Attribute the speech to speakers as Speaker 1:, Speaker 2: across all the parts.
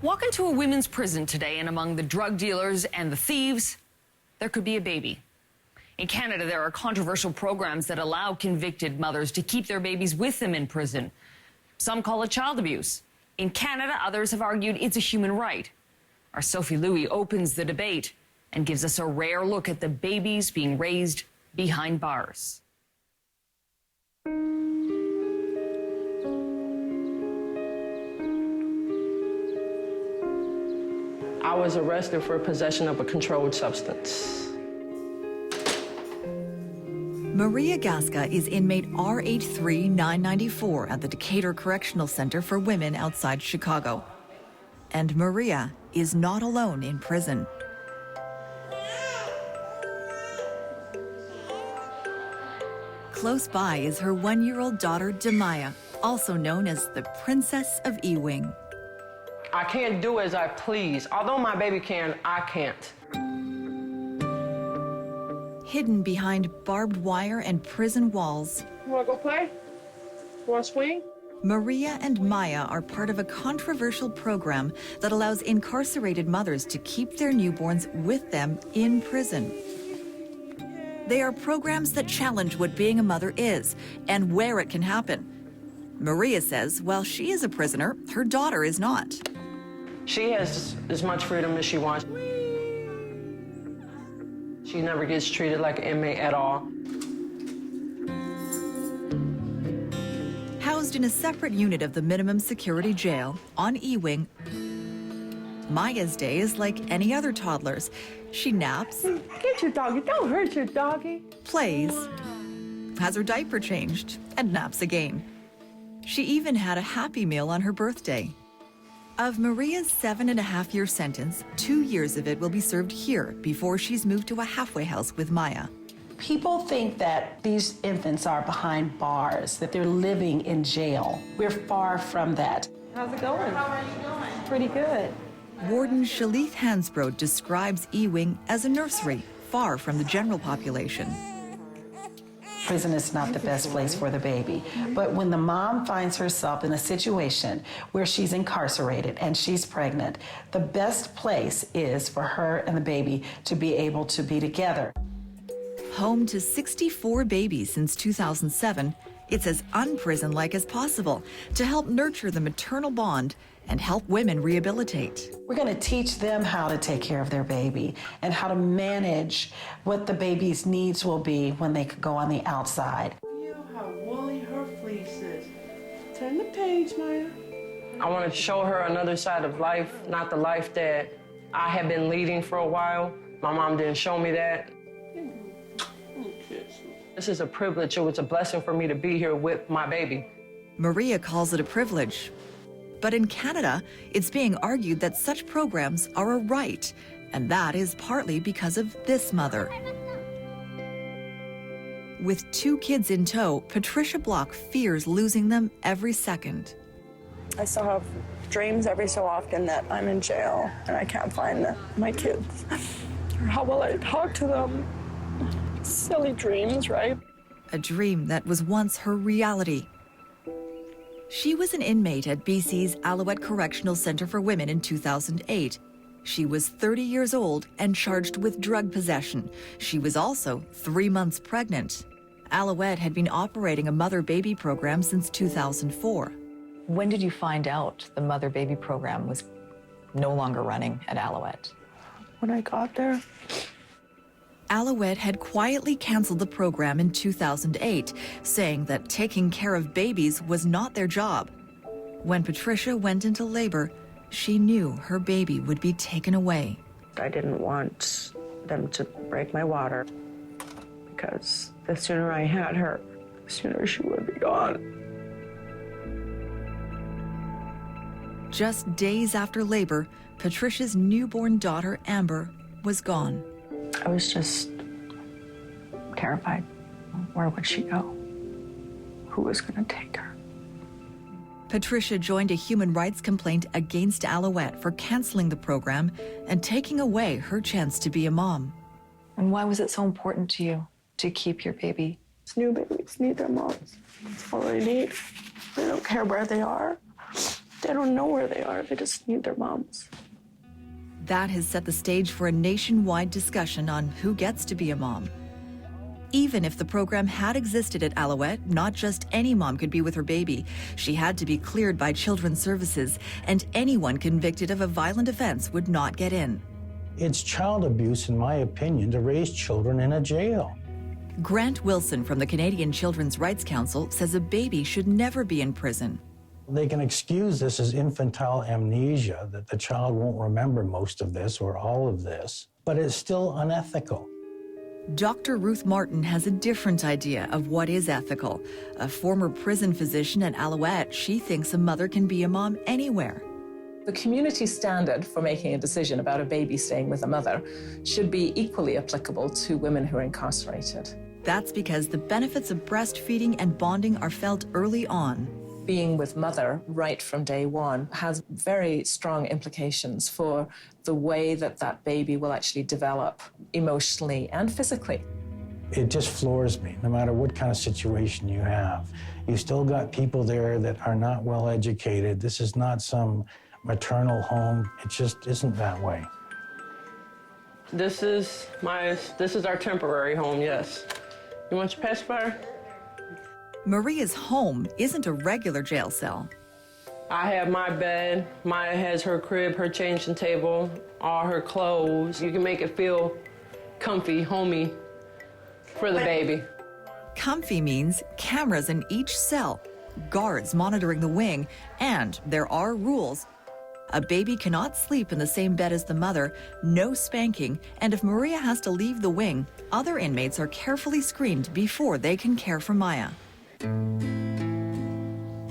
Speaker 1: Walk into a women's prison today, and among the drug dealers and the thieves, there could be a baby. In Canada, there are controversial programs that allow convicted mothers to keep their babies with them in prison. Some call it child abuse. In Canada, others have argued it's a human right. Our Sophie Louis opens the debate and gives us a rare look at the babies being raised behind bars.
Speaker 2: I was arrested for possession of a controlled substance.
Speaker 3: Maria Gasca is inmate R83994 at the Decatur Correctional Center for Women outside Chicago. And Maria is not alone in prison. Close by is her 1-year-old daughter, Demaya, also known as the Princess of Ewing.
Speaker 2: I can't do as I please. Although my baby can, I can't.
Speaker 3: Hidden behind barbed wire and prison walls,
Speaker 2: You wanna go play? You wanna swing?
Speaker 3: Maria and Maya are part of a controversial program that allows incarcerated mothers to keep their newborns with them in prison. They are programs that challenge what being a mother is and where it can happen. Maria says while she is a prisoner, her daughter is not.
Speaker 2: She has as much freedom as she wants. She never gets treated like an inmate at all.
Speaker 3: Housed in a separate unit of the minimum security jail on Ewing, Maya's day is like any other toddler's. She naps,
Speaker 2: Get your doggy, don't hurt your doggy.
Speaker 3: plays, has her diaper changed, and naps again. She even had a Happy Meal on her birthday. Of Maria's 7.5-year sentence, 2 years of it will be served here before she's moved to a halfway house with Maya.
Speaker 4: People think that these infants are behind bars, that they're living in jail. We're far from that.
Speaker 2: How's it going? How are you doing? Pretty good.
Speaker 3: Warden Shalith Hansbrough describes Ewing as a nursery, far from the general population.
Speaker 4: Prison is not the best place for the baby. But when the mom finds herself in a situation where she's incarcerated and she's pregnant, the best place is for her and the baby to be able to be together.
Speaker 3: Home to 64 babies since 2007, it's as unprison-like as possible to help nurture the maternal bond and help women rehabilitate.
Speaker 4: We're going to teach them how to take care of their baby and how to manage what the baby's needs will be when they go on the outside.
Speaker 5: You know how woolly her fleece is. Turn the page, Maya.
Speaker 2: I want to show her another side of life, not the life that I had been leading for a while. My mom didn't show me that. This is a privilege. It was a blessing for me to be here with my baby.
Speaker 3: Maria calls it a privilege. But in Canada, it's being argued that such programs are a right, and that is partly because of this mother. With 2 kids in tow, Patricia Block fears losing them every second.
Speaker 6: I still have dreams every so often that I'm in jail and I can't find my kids. Or how will I talk to them? Silly dreams, right?
Speaker 3: A dream that was once her reality. She was an inmate at BC's Alouette Correctional Center for Women in 2008. She was 30 years old and charged with drug possession. She was also 3 months pregnant. Alouette had been operating a mother-baby program since 2004.
Speaker 7: When did you find out the mother-baby program was no longer running at Alouette?
Speaker 6: When I got there,
Speaker 3: Alouette had quietly canceled the program in 2008, saying that taking care of babies was not their job. When Patricia went into labor, she knew her baby would be taken away.
Speaker 6: I didn't want them to break my water because the sooner I had her, the sooner she would be gone.
Speaker 3: Just days after labor, Patricia's newborn daughter, Amber, was gone.
Speaker 6: I was just terrified. Where would she go? Who was going to take her?
Speaker 3: Patricia joined a human rights complaint against Alouette for canceling the program and taking away her chance to be a mom.
Speaker 7: And why was it so important to you to keep your baby?
Speaker 6: These new babies need their moms. That's all they need. They don't care where they are. They don't know where they are. They just need their moms.
Speaker 3: That has set the stage for a nationwide discussion on who gets to be a mom. Even if the program had existed at Alouette, not just any mom could be with her baby. She had to be cleared by Children's Services, and anyone convicted of a violent offense would not get in.
Speaker 8: It's child abuse, in my opinion, to raise children in a jail.
Speaker 3: Grant Wilson from the Canadian Children's Rights Council says a baby should never be in prison.
Speaker 8: They can excuse this as infantile amnesia, that the child won't remember most of this or all of this, but it's still unethical.
Speaker 3: Dr. Ruth Martin has a different idea of what is ethical. A former prison physician at Alouette, she thinks a mother can be a mom anywhere.
Speaker 9: The community standard for making a decision about a baby staying with a mother should be equally applicable to women who are incarcerated.
Speaker 3: That's because the benefits of breastfeeding and bonding are felt early on.
Speaker 9: Being with mother right from day one has very strong implications for the way that that baby will actually develop emotionally and physically.
Speaker 8: It just floors me, no matter what kind of situation you have. You still got people there that are not well educated. This is not some maternal home. It just isn't that way.
Speaker 2: This is our temporary home, yes. You want your pacifier?
Speaker 3: Maria's home isn't a regular jail cell.
Speaker 2: I have my bed. Maya has her crib, her changing table, all her clothes. You can make it feel comfy, homey for the baby.
Speaker 3: Comfy means cameras in each cell, guards monitoring the wing, and there are rules. A baby cannot sleep in the same bed as the mother, no spanking, and if Maria has to leave the wing, other inmates are carefully screened before they can care for Maya.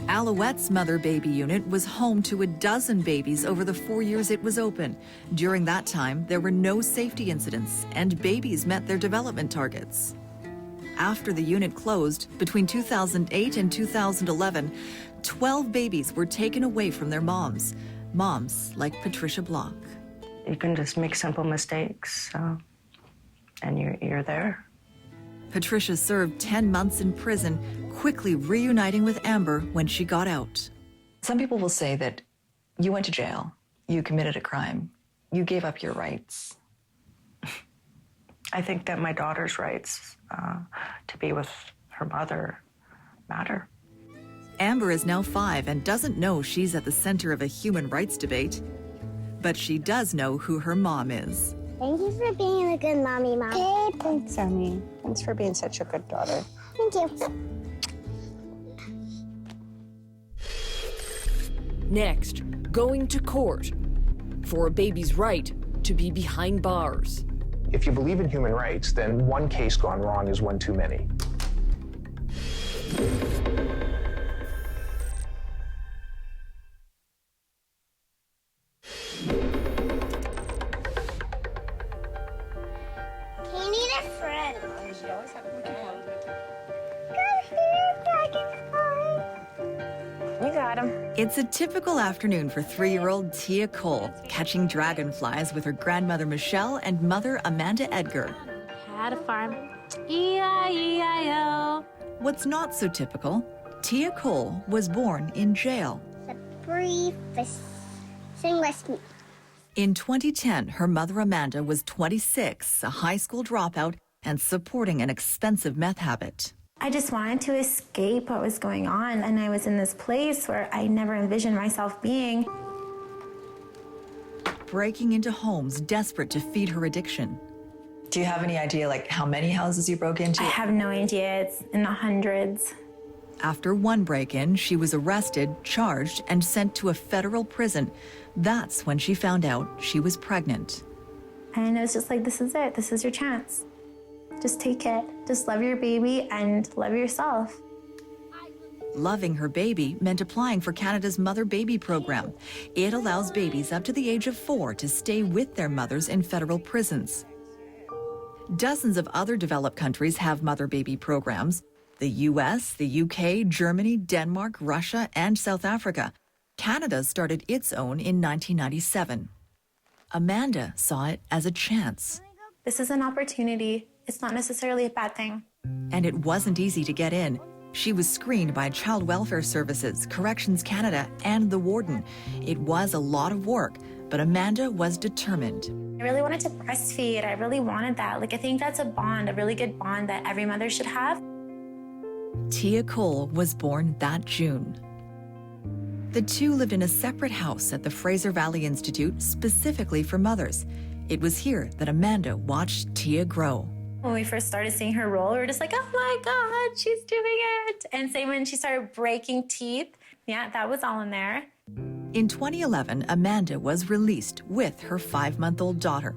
Speaker 3: Alouette's mother-baby unit was home to a dozen babies over the 4 years it was open. During that time, there were no safety incidents, and babies met their development targets. After the unit closed, between 2008 and 2011, 12 babies were taken away from their moms. Moms like Patricia Block.
Speaker 10: You can just make simple mistakes, and you're there.
Speaker 3: Patricia served 10 months in prison, quickly reuniting with Amber when she got out.
Speaker 7: Some people will say that you went to jail, you committed a crime, you gave up your rights.
Speaker 10: I think that my daughter's rights to be with her mother matter.
Speaker 3: Amber is now 5 and doesn't know she's at the center of a human rights debate. But she does know who her mom is.
Speaker 11: Thank you for being a good mommy, Mom. Okay,
Speaker 6: Thanks, Emmy. Thanks for being such a good daughter.
Speaker 11: thank you.
Speaker 12: Next, going to court for a baby's right to be behind bars.
Speaker 13: If you believe in human rights, then one case gone wrong is one too many.
Speaker 11: You need a friend.
Speaker 6: You got him.
Speaker 3: It's a typical afternoon for 3-year-old Tia Cole, catching dragonflies with her grandmother Michelle and mother Amanda Edgar.
Speaker 11: Had a farm. E-I-E-I-O.
Speaker 3: What's not so typical, Tia Cole was born in jail.
Speaker 11: The briefest. Sing with me.
Speaker 3: In 2010, her mother Amanda was 26, a high school dropout, and supporting an expensive meth habit.
Speaker 14: I just wanted to escape what was going on, and I was in this place where I never envisioned myself being.
Speaker 3: Breaking into homes desperate to feed her addiction.
Speaker 7: Do you have any idea, like, how many houses you broke into?
Speaker 14: I have no idea. It's in the hundreds.
Speaker 3: After one break-in, she was arrested, charged, and sent to a federal prison. That's when she found out she was pregnant.
Speaker 14: And it was just like, this is it. This is your chance. Just take it. Just love your baby and love yourself.
Speaker 3: Loving her baby meant applying for Canada's Mother-Baby program. It allows babies up to the age of 4 to stay with their mothers in federal prisons. Dozens of other developed countries have mother-baby programs. The US, the UK, Germany, Denmark, Russia, and South Africa. Canada started its own in 1997. Amanda saw it as a chance.
Speaker 14: This is an opportunity. It's not necessarily a bad thing.
Speaker 3: And it wasn't easy to get in. She was screened by Child Welfare Services, Corrections Canada, and the warden. It was a lot of work, but Amanda was determined.
Speaker 14: I really wanted to breastfeed. I really wanted that. Like, I think that's a bond, a really good bond that every mother should have.
Speaker 3: Tia Cole was born that June. The two lived in a separate house at the Fraser Valley Institute specifically for mothers. It was here that Amanda watched Tia grow.
Speaker 14: When we first started seeing her roll, we were just like, oh my God, she's doing it. And same when she started breaking teeth. Yeah, that was all in there.
Speaker 3: In 2011, Amanda was released with her 5-month-old daughter.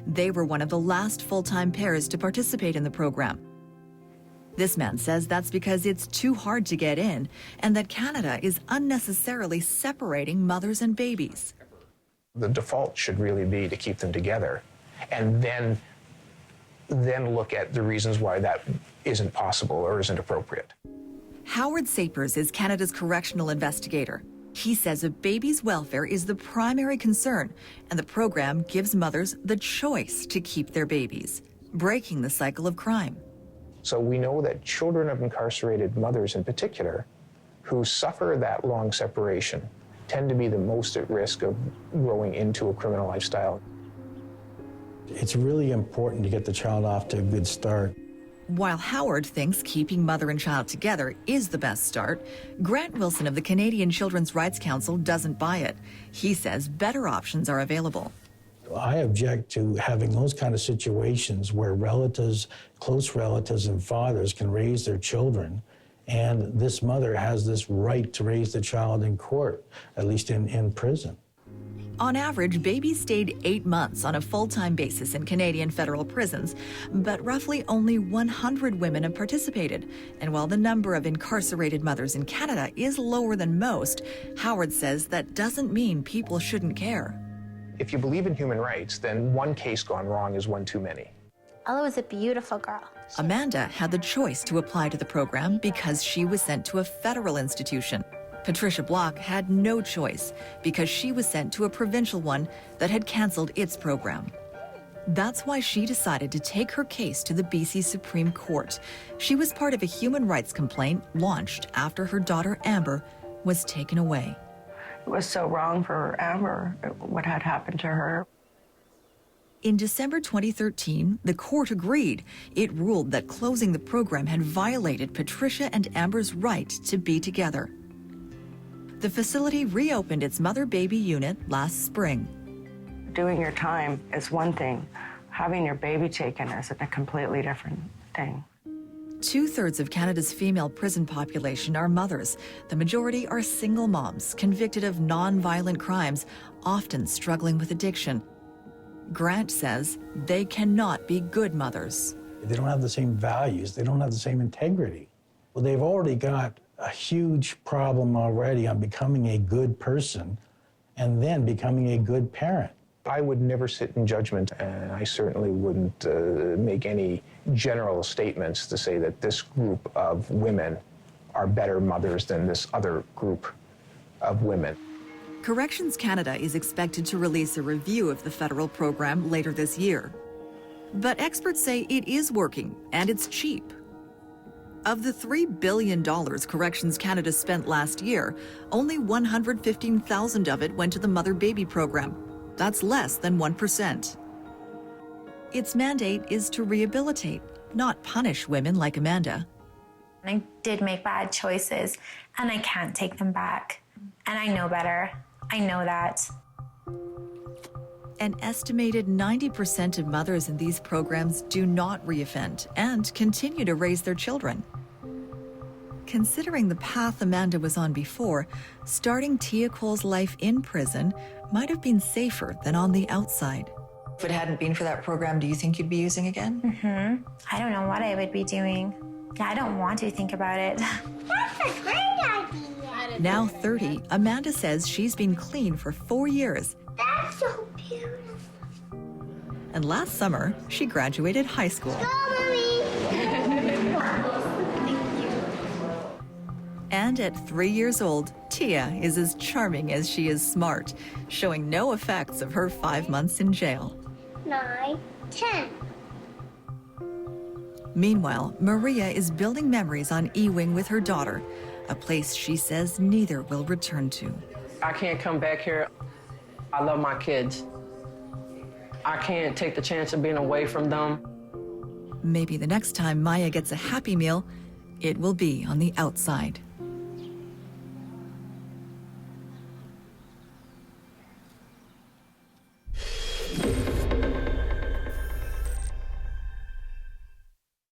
Speaker 3: They were one of the last full-time pairs to participate in the program. This man says that's because it's too hard to get in and that Canada is unnecessarily separating mothers and babies.
Speaker 13: The default should really be to keep them together and then look at the reasons why that isn't possible or isn't appropriate.
Speaker 3: Howard Sapers is Canada's correctional investigator. He says a baby's welfare is the primary concern, and the program gives mothers the choice to keep their babies, breaking the cycle of crime.
Speaker 13: So we know that children of incarcerated mothers in particular who suffer that long separation tend to be the most at risk of growing into a criminal lifestyle.
Speaker 8: It's really important to get the child off to a good start.
Speaker 3: While Howard thinks keeping mother and child together is the best start, Grant Wilson of the Canadian Children's Rights Council doesn't buy it. He says better options are available.
Speaker 8: I object to having those kind of situations where relatives, close relatives and fathers can raise their children, and this mother has this right to raise the child in court, at least in prison.
Speaker 3: On average, babies stayed 8 months on a full-time basis in Canadian federal prisons, but roughly only 100 women have participated. And while the number of incarcerated mothers in Canada is lower than most, Howard says that doesn't mean people shouldn't care.
Speaker 13: If you believe in human rights, then one case gone wrong is one too many.
Speaker 14: Ella was a beautiful girl.
Speaker 3: Amanda had the choice to apply to the program because she was sent to a federal institution. Patricia Block had no choice because she was sent to a provincial one that had canceled its program. That's why she decided to take her case to the BC Supreme Court. She was part of a human rights complaint launched after her daughter Amber was taken away.
Speaker 10: It was so wrong for Amber, what had happened to her.
Speaker 3: In December 2013, the court agreed. It ruled that closing the program had violated Patricia and Amber's right to be together. The facility reopened its mother-baby unit last spring.
Speaker 10: Doing your time is one thing. Having your baby taken is a completely different thing.
Speaker 3: 2/3 of Canada's female prison population are mothers. The majority are single moms, convicted of non-violent crimes, often struggling with addiction. Grant says they cannot be good mothers.
Speaker 8: They don't have the same values. They don't have the same integrity. Well, they've already got a huge problem already on becoming a good person and then becoming a good parent.
Speaker 13: I would never sit in judgment, and I certainly wouldn't make any general statements to say that this group of women are better mothers than this other group of women.
Speaker 3: Corrections Canada is expected to release a review of the federal program later this year. But experts say it is working and it's cheap. Of the $3 billion Corrections Canada spent last year, only $115,000 of it went to the mother-baby program. That's less than 1%. Its mandate is to rehabilitate, not punish women like Amanda.
Speaker 14: I did make bad choices, and I can't take them back. And I know better. I know that.
Speaker 3: An estimated 90% of mothers in these programs do not reoffend and continue to raise their children. Considering the path Amanda was on before, starting Tia Cole's life in prison might have been safer than on the outside.
Speaker 7: If it hadn't been for that program, do you think you'd be using again?
Speaker 14: I don't know what I would be doing. Yeah, I don't want to think about it.
Speaker 11: That's a great idea.
Speaker 3: Now 30, Amanda says she's been clean for 4 years.
Speaker 11: That's so beautiful.
Speaker 3: And last summer, she graduated high school. And at 3 years old, Tia is as charming as she is smart, showing no effects of her 5 months in jail.
Speaker 11: 9, 10.
Speaker 3: Meanwhile, Maria is building memories on Ewing with her daughter, a place she says neither will return to.
Speaker 2: I can't come back here. I love my kids. I can't take the chance of being away from them.
Speaker 3: Maybe the next time Maya gets a Happy Meal, it will be on the outside.